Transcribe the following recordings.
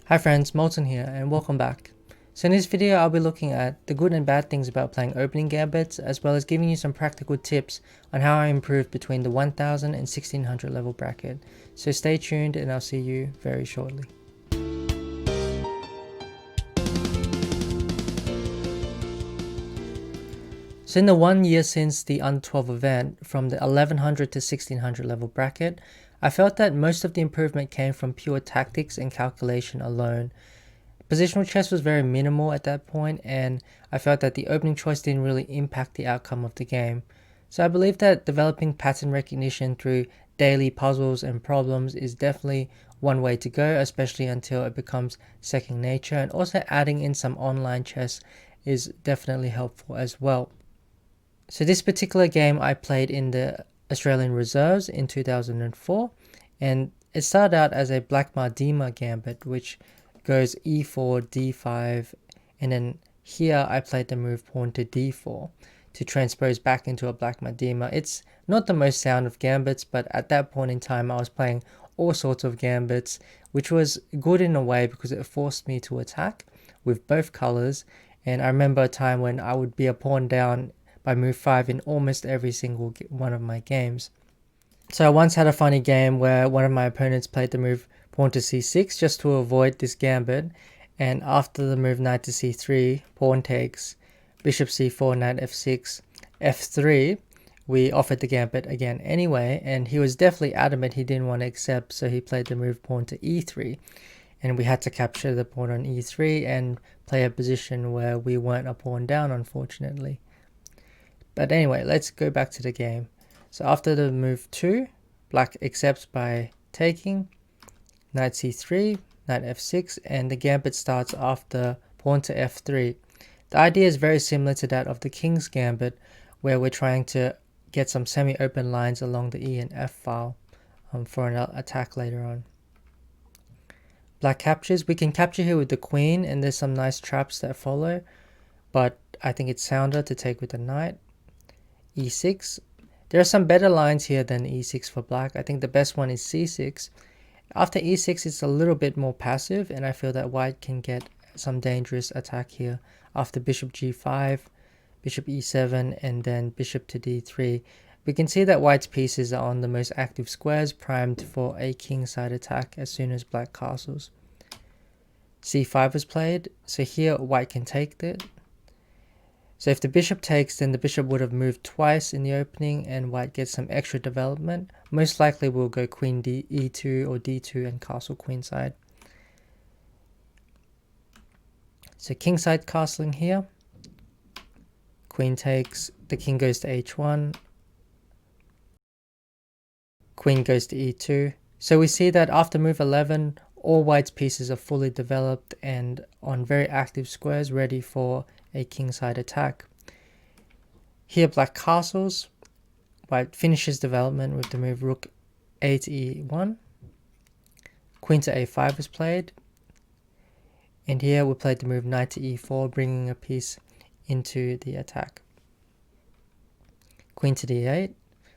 Hi friends, Molton here and welcome back. So in this video I'll be looking at the good and bad things about playing opening gambits, as well as giving you some practical tips on how I improved between the 1000 and 1600 level bracket. So stay tuned and I'll see you very shortly. So in the 1 year since the Under 12 event, from the 1100 to 1600 level bracket, I felt that most of the improvement came from pure tactics and calculation alone. Positional chess was very minimal at that point, and I felt that the opening choice didn't really impact the outcome of the game. So I believe that developing pattern recognition through daily puzzles and problems is definitely one way to go, especially until it becomes second nature, and also adding in some online chess is definitely helpful as well. So this particular game I played in the Australian Reserves in 2004, and it started out as a Blackmar-Diemer Gambit, which goes e4, d5, and then here I played the move pawn to d4 to transpose back into a Blackmar-Diemer. It's not the most sound of gambits, but at that point in time I was playing all sorts of gambits, which was good in a way because it forced me to attack with both colors. And I remember a time when I would be a pawn down by move 5 in almost every single one of my games. So I once had a funny game where one of my opponents played the move pawn to c6 just to avoid this gambit, and after the move knight to c3, pawn takes, bishop c4, knight f6, f3, we offered the gambit again anyway, and he was definitely adamant he didn't want to accept, so he played the move pawn to e3, and we had to capture the pawn on e3 and play a position where we weren't a pawn down, unfortunately. But anyway, let's go back to the game. So after the move 2, black accepts by taking, knight c3, knight f6, and the gambit starts after pawn to f3. The idea is very similar to that of the king's gambit, where we're trying to get some semi-open lines along the e and f file for an attack later on. Black captures. We can capture here with the queen, and there's some nice traps that follow, but I think it's sounder to take with the knight. e6. There are some better lines here than e6 for black. I think the best one is c6. After e6 it's a little bit more passive, and I feel that white can get some dangerous attack here after bishop g5, bishop e7, and then bishop to d3. We can see that white's pieces are on the most active squares, primed for a kingside attack as soon as black castles. c5 was played, so here white can take it. So if the bishop takes, then the bishop would have moved twice in the opening and white gets some extra development. Most likely we'll go queen e2 or d2 and castle queenside. So kingside castling here. Queen takes, the king goes to h1. Queen goes to e2. So we see that after move 11, all white's pieces are fully developed and on very active squares, ready for a kingside attack. Here black castles, white finishes development with the move rook a to e1, queen to a5 is played, and here we played the move knight to e4, bringing a piece into the attack. Queen to d8.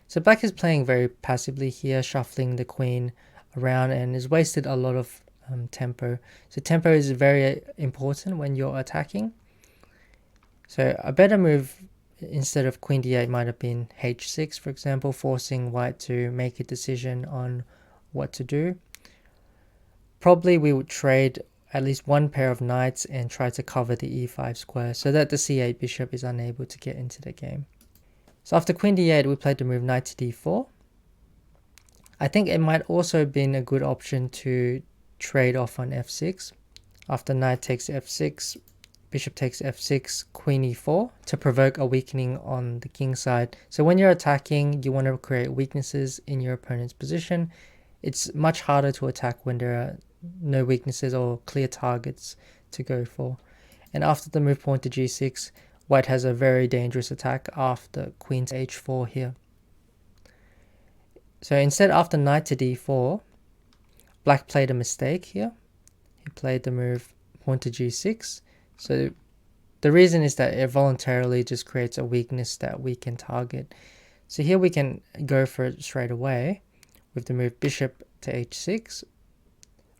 So black is playing very passively here, shuffling the queen around, and has wasted a lot of tempo. So tempo is very important when you're attacking. So a better move instead of queen d8 might have been h6, for example, forcing white to make a decision on what to do. Probably we would trade at least one pair of knights and try to cover the e5 square so that the c8 bishop is unable to get into the game. So after queen d8, we played the move knight to d4. I think it might also have been a good option to trade off on f6. After knight takes f6, bishop takes f6, queen e4 to provoke a weakening on the king side. So when you're attacking, you want to create weaknesses in your opponent's position. It's much harder to attack when there are no weaknesses or clear targets to go for. And after the move pawn to g6, white has a very dangerous attack after queen to h4 here. So instead, after knight to d4, black played a mistake here. He played the move pawn to g6. So the reason is that it voluntarily just creates a weakness that we can target. So here we can go for it straight away with the move bishop to h6.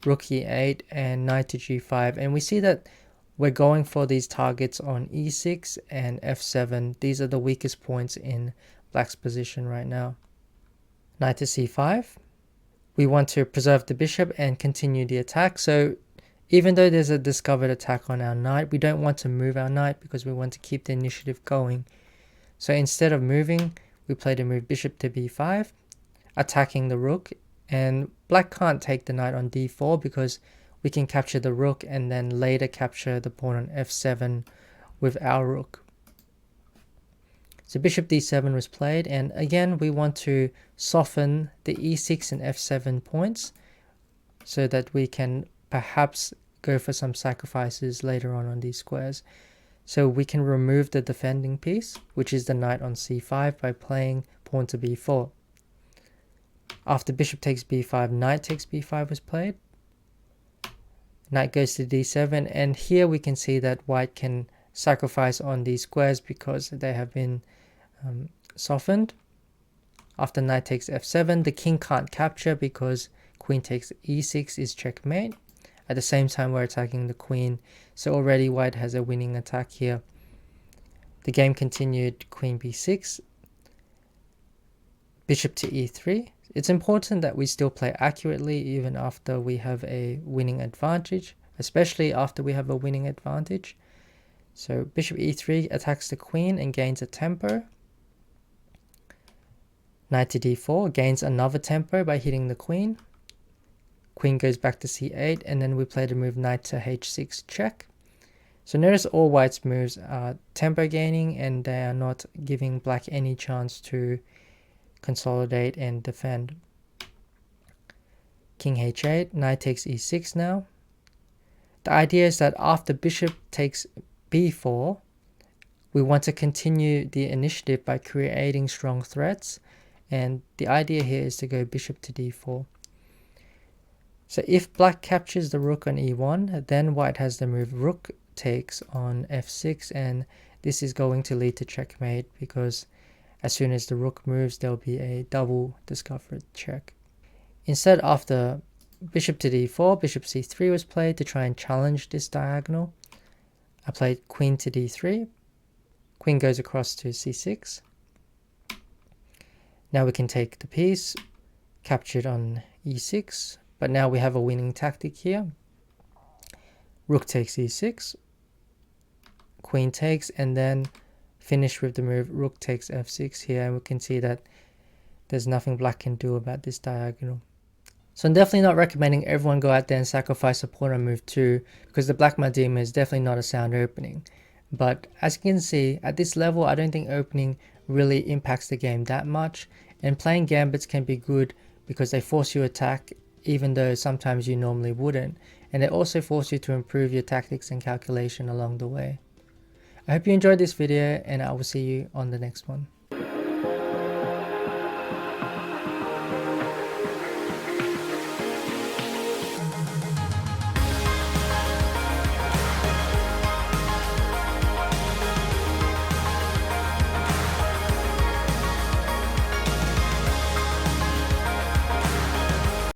rook e8 and knight to g5, and we see that we're going for these targets on e6 and f7. These are the weakest points in black's position right now. Knight to c5. We want to preserve the bishop and continue the attack. So even though there's a discovered attack on our knight, we don't want to move our knight because we want to keep the initiative going. So instead of moving, we play the move bishop to b5, attacking the rook, and black can't take the knight on d4 because we can capture the rook and then later capture the pawn on f7 with our rook. So bishop d7 was played, and again we want to soften the e6 and f7 points so that we can perhaps go for some sacrifices later on these squares. So we can remove the defending piece, which is the knight on c5, by playing pawn to b4. After bishop takes b5, knight takes b5 was played. Knight goes to d7, and here we can see that white can sacrifice on these squares because they have been softened. After knight takes f7, the king can't capture because queen takes e6 is checkmate. At the same time we're attacking the queen, so already white has a winning attack here. The game continued queen b6, bishop to e3. It's important that we still play accurately even after we have a winning advantage, especially after we have a winning advantage. So bishop e3 attacks the queen and gains a tempo. Knight to d4 gains another tempo by hitting the queen. Queen goes back to c8, and then we play the move knight to h6 check. So notice all white's moves are tempo gaining and they are not giving black any chance to consolidate and defend. King h8, knight takes e6 now. The idea is that after bishop takes b4, we want to continue the initiative by creating strong threats, and the idea here is to go bishop to d4. So if black captures the rook on e1, then white has the move rook takes on f6, and this is going to lead to checkmate because as soon as the rook moves, there'll be a double discovered check. Instead, after bishop to d4, bishop c3 was played to try and challenge this diagonal. I played queen to d3. Queen goes across to c6. Now we can take the piece, captured on e6, but now we have a winning tactic here. Rook takes e6, queen takes, and then finish with the move rook takes f6 here, and we can see that there's nothing black can do about this diagonal. So I'm definitely not recommending everyone go out there and sacrifice a pawn on move 2 because the Blackmar-Diemer is definitely not a sound opening. But as you can see, at this level I don't think opening really impacts the game that much, and playing gambits can be good because they force you to attack even though sometimes you normally wouldn't, and they also force you to improve your tactics and calculation along the way. I hope you enjoyed this video, and I will see you on the next one.